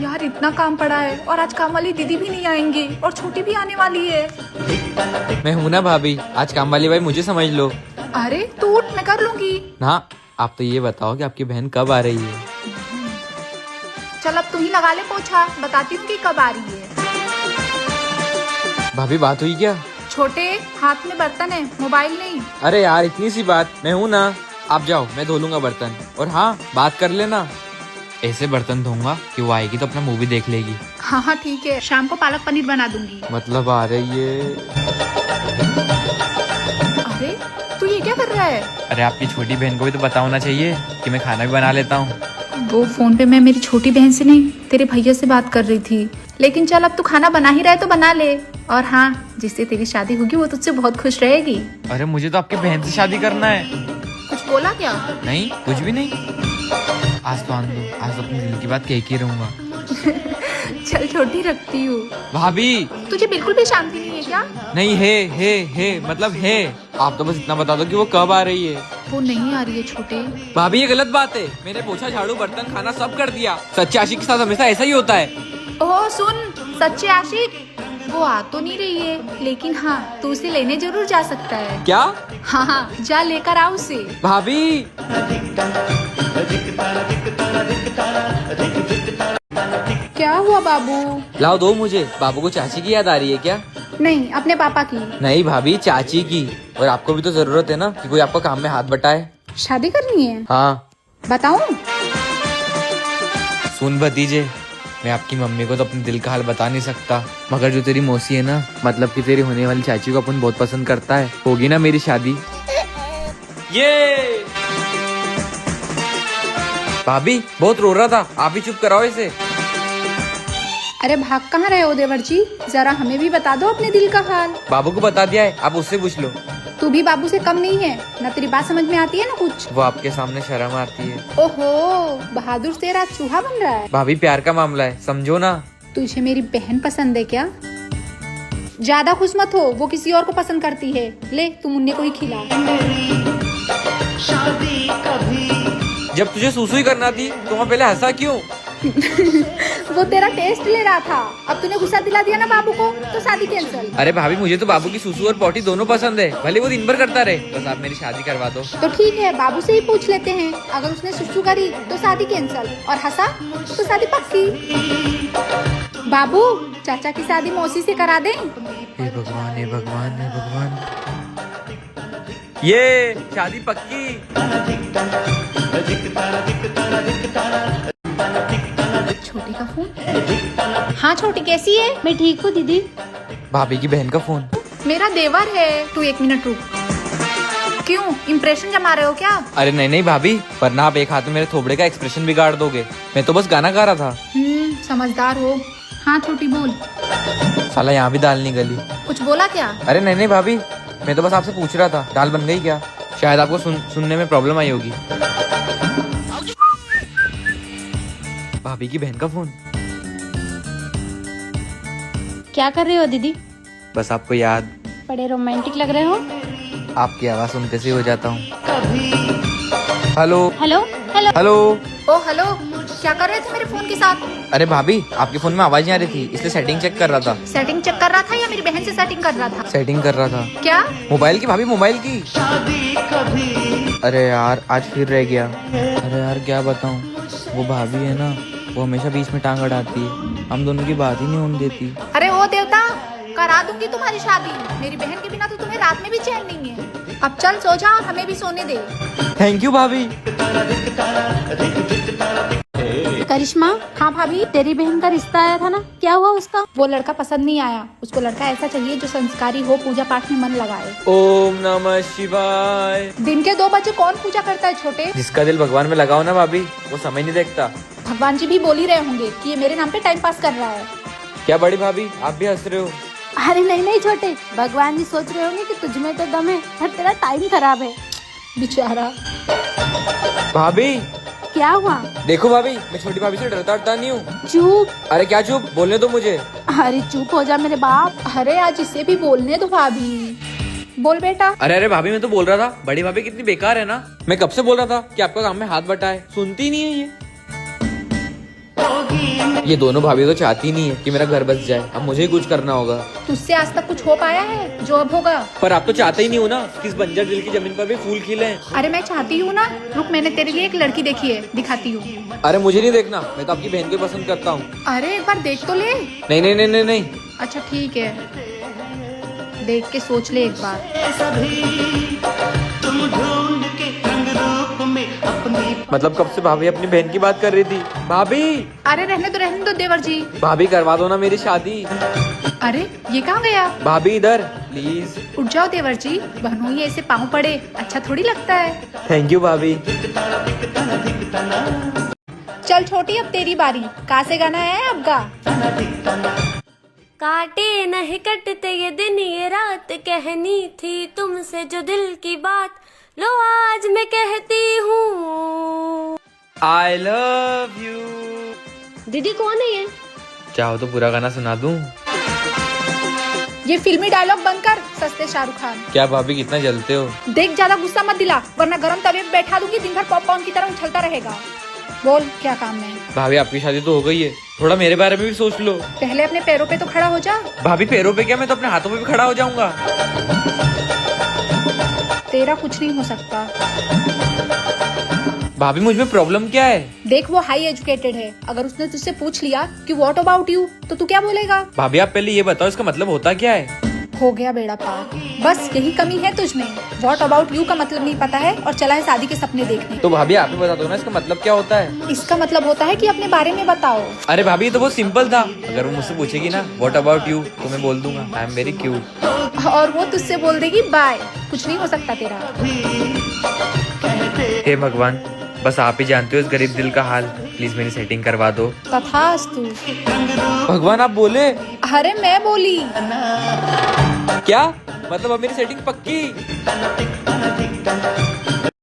यार इतना काम पड़ा है और आज काम वाली दीदी भी नहीं आएंगी और छोटी भी आने वाली है। मैं हूँ ना भाभी, आज काम वाली भाई मुझे समझ लो। अरे तू उठ, मैं कर लूंगी। ना, आप तो ये बताओ कि आपकी बहन कब आ रही है। चल अब तू ही लगा ले पोछा, बताती हूँ कि कब आ रही है। भाभी बात हुई क्या? छोटे, हाथ में बर्तन है, मोबाइल नहीं। अरे यार इतनी सी बात, मैं हूँ ना। आप जाओ, मैं धो लूंगा बर्तन। और हाँ, बात कर लेना। ऐसे बर्तन धोऊंगा कि वो आएगी तो अपना मूवी देख लेगी। हाँ हाँ ठीक है, शाम को पालक पनीर बना दूंगी। मतलब आ रही है? अरे तू ये क्या कर रहा है? अरे आपकी छोटी बहन को भी तो पता होना चाहिए कि मैं खाना भी बना लेता हूँ। वो फोन पे मैं मेरी छोटी बहन से नहीं, तेरे भैया से बात कर रही थी। लेकिन चल अब तू खाना बना ही रहा है तो बना ले। और हाँ, जिससे तेरी शादी होगी वो तुझसे बहुत खुश रहेगी। अरे मुझे तो आपकी बहन से शादी करना है। कुछ बोला क्या? नहीं, कुछ भी नहीं। आज तो आन दो, आज तो अपने दिल की बात कह के रहूंगा। चल छोटी, रखती हूँ। भाभी तुझे बिल्कुल भी शांति नहीं है क्या? नहीं है मतलब है। आप तो बस इतना बता दो कि वो कब आ रही है। वो नहीं आ रही है छोटे। भाभी ये गलत बात है। मैंने पोछा, झाड़ू, बर्तन, खाना सब कर दिया। सच्चे आशिक के साथ हमेशा ऐसा ही होता है। ओह सुन, सच्चे आशिक वो आ तो नहीं रही है, लेकिन हाँ तू उसे लेने जरूर जा सकता है। क्या? हाँ, जा लेकर आ उसे। भाभी क्या हुआ बाबू? लाओ दो मुझे। बाबू को चाची की याद आ रही है क्या? नहीं, अपने पापा की। नहीं भाभी, चाची की। और आपको भी तो जरूरत है ना कि कोई आपको काम में हाथ बटाए। शादी करनी है? हाँ। बताऊं? सुन भतीजे, मैं आपकी मम्मी को तो अपने दिल का हाल बता नहीं सकता, मगर जो तेरी मौसी है ना, मतलब कि तेरी होने वाली चाची को अपन बहुत पसंद करता है। होगी ना मेरी शादी। ये भाभी बहुत रो रहा था, आप ही चुप कराओ इसे। अरे भाग कहाँ रहे हो देवर जी, जरा हमें भी बता दो अपने दिल का हाल। बाबू को बता दिया है, आप उससे पूछ लो। तू भी बाबू से कम नहीं है ना, तेरी बात समझ में आती है ना कुछ। वो आपके सामने शर्म आती है। ओहो, बहादुर तेरा चूहा बन रहा है। भाभी प्यार का मामला है, समझो ना। तुझे मेरी बहन पसंद है क्या? ज्यादा खुश मत हो, वो किसी और को पसंद करती है। ले तू मुन्ने को ही खिला। जब तुझे सुसु ही करना थी तो वहाँ पहले हंसा क्यों? वो तेरा टेस्ट ले रहा था, अब तूने गुस्सा दिला दिया ना बाबू को, तो शादी कैंसिल। अरे भाभी मुझे तो बाबू की सुसु और पॉटी दोनों पसंद है, भले वो दिन भर करता रहे, बस आप मेरी शादी करवा दो। तो ठीक है, बाबू से ही पूछ लेते हैं। अगर उसने सुसु करी तो शादी कैंसिल, और हंसा तो शादी पक्की। बाबू, चाचा की शादी मौसी से करा दें। हे भगवान, हे भगवान, हे भगवान। ये शादी पक्की। छोटी का फोन। हाँ छोटी, कैसी है? मैं ठीक हूँ दीदी। भाभी की बहन का फोन। मेरा देवर है। तू 1 मिनट रुक। क्यों, इम्प्रेशन जमा रहे हो क्या? अरे नहीं नहीं भाभी, वरना आप एक हाथ में मेरे थोबड़े का एक्सप्रेशन बिगाड़ दोगे। मैं तो बस गाना गा रहा था। समझदार हो। हाँ छोटी बोल। साला यहाँ भी दाल नहीं गली। कुछ बोला क्या? अरे नहीं नहीं भाभी, मैं तो बस आपसे पूछ रहा था, दाल बन गई क्या? शायद आपको सुनने में प्रॉब्लम आई होगी। भाभी की बहन का फोन। क्या कर रहे हो दीदी? बस आपको याद। बड़े रोमांटिक लग रहे हो। आपकी आवाज सुनते से हो जाता हूँ। Hello hello hello hello. ओ हेलो, क्या कर रहे थे मेरे फोन के साथ? अरे भाभी, आपके फोन में आवाज नहीं आ रही थी, इसलिए सेटिंग चेक कर रहा था। सेटिंग चेक कर रहा था या मेरी बहन से सेटिंग कर रहा था? सेटिंग कर रहा था। क्या? मोबाइल की भाभी, मोबाइल की। अरे यार आज फिर रह गया। अरे यार क्या बताऊँ, वो भाभी है ना, वो हमेशा बीच में टांग अड़ाती है, हम दोनों की बात ही नहीं होने देती। अरे ओ देवता, करा दूंगी तुम्हारी शादी। मेरी बहन के बिना तो तुम्हें रात में भी चैन नहीं है। अब चल सो जा और हमें भी सोने दे। थैंक यू भाभी। करिश्मा, हाँ भाभी। तेरी बहन का रिश्ता आया था ना, क्या हुआ उसका? वो लड़का पसंद नहीं आया। उसको लड़का ऐसा चाहिए जो संस्कारी हो, पूजा पाठ में मन लगाए। ओम नमः शिवाय। दिन के 2 बजे कौन पूजा करता है छोटे? जिसका दिल भगवान में लगाओ ना भाभी, वो समय नहीं देखता। भगवान जी भी बोल ही रहे होंगे कि ये मेरे नाम पे टाइम पास कर रहा है। क्या बड़ी भाभी, आप भी हंस रहे हो? अरे नहीं नहीं छोटे, भगवान जी सोच रहे होंगे कि तुझ में तो दम है, पर तेरा टाइम खराब है। बेचारा। भाभी क्या हुआ? देखो भाभी, मैं छोटी भाभी से डरता नहीं हूँ। चुप। अरे क्या चुप, बोलने दो मुझे। अरे चुप हो जा मेरे बाप। अरे आज इसे भी बोलने दो भाभी। बोल बेटा। अरे भाभी, मैं तो बोल रहा था, बड़ी भाभी कितनी बेकार है ना। मैं कब से बोल रहा था कि आपका काम में हाथ बटाए, सुनती नहीं है ये। ये दोनों भाभी तो चाहती नहीं है कि मेरा घर बस जाए। अब मुझे ही कुछ करना होगा। तुझसे आज तक कुछ हो पाया है जो अब होगा? पर आप तो चाहते ही नहीं हो ना कि इस बंजर दिल की जमीन पर भी फूल खिले। अरे मैं चाहती हूँ ना। रुक, मैंने तेरे लिए एक लड़की देखी है, दिखाती हूँ। अरे मुझे नहीं देखना, मैं तो आपकी बहन को पसंद करता हूँ। अरे एक बार देख तो ले। नहीं नहीं नहीं नहीं नहीं। अच्छा ठीक है, देख के सोच ले एक बार। मतलब कब से भाभी अपनी बहन की बात कर रही थी? भाभी, अरे रहने दो देवर जी। भाभी करवा दो ना मेरी शादी। अरे ये कहाँ गया? भाभी इधर प्लीज। उठ जाओ देवर जी, बहनों ही ऐसे पाँव पड़े अच्छा थोड़ी लगता है। थैंक यू भाभी। चल छोटी, अब तेरी बारी। कहाँ से गाना है अब गा। काटे नहीं कटते ये दिन ये रात, कहनी थी तुमसे जो दिल की बात, लो आज मैं कहती हूँ। I love you। दीदी कौन है ये? चाहो तो पूरा गाना सुना दूं? ये फिल्मी डायलॉग बंद कर, सस्ते शाहरुख खान। क्या भाभी कितना जलते हो? देख ज्यादा गुस्सा मत दिला, वरना गरम तवे पे बैठा दूंगी, दिन भर पॉपकॉर्न की तरह उछलता रहेगा। बोल क्या काम है? भाभी आपकी शादी तो हो गई है, थोड़ा मेरे बारे में भी सोच लो। पहले अपने पैरों पे तो खड़ा हो जा। भाभी पैरों पे क्या, मैं तो अपने हाथों पे भी खड़ा हो जाऊंगा। तेरा कुछ नहीं हो सकता। भाभी मुझ में प्रॉब्लम क्या है? देख वो हाई एजुकेटेड है, अगर उसने तुझसे पूछ लिया कि व्हाट अबाउट यू, तो तू क्या बोलेगा? भाभी आप पहले ये बताओ इसका मतलब होता क्या है? हो गया बेड़ा पार, बस यही कमी है तुझ में। व्हाट अबाउट यू का मतलब नहीं पता है और चला है शादी के सपने देखने। तो भाभी आप ही बता दो ना इसका मतलब क्या होता है? इसका मतलब होता है कि अपने बारे में बताओ। अरे भाभी ये तो बहुत सिंपल था। अगर वो मुझसे पूछेगी ना व्हाट अबाउट यू, तो मैं बोल दूंगा आई एम वेरी क्यूट। और वो तुझसे बोल देगी बाय। कुछ नहीं हो सकता तेरा। हे भगवान, बस आप ही जानते हो इस गरीब दिल का हाल, प्लीज मेरी सेटिंग करवा दो। तथास्तु। भगवान आप बोले? अरे मैं बोली। क्या मतलब अब मेरी सेटिंग पक्की?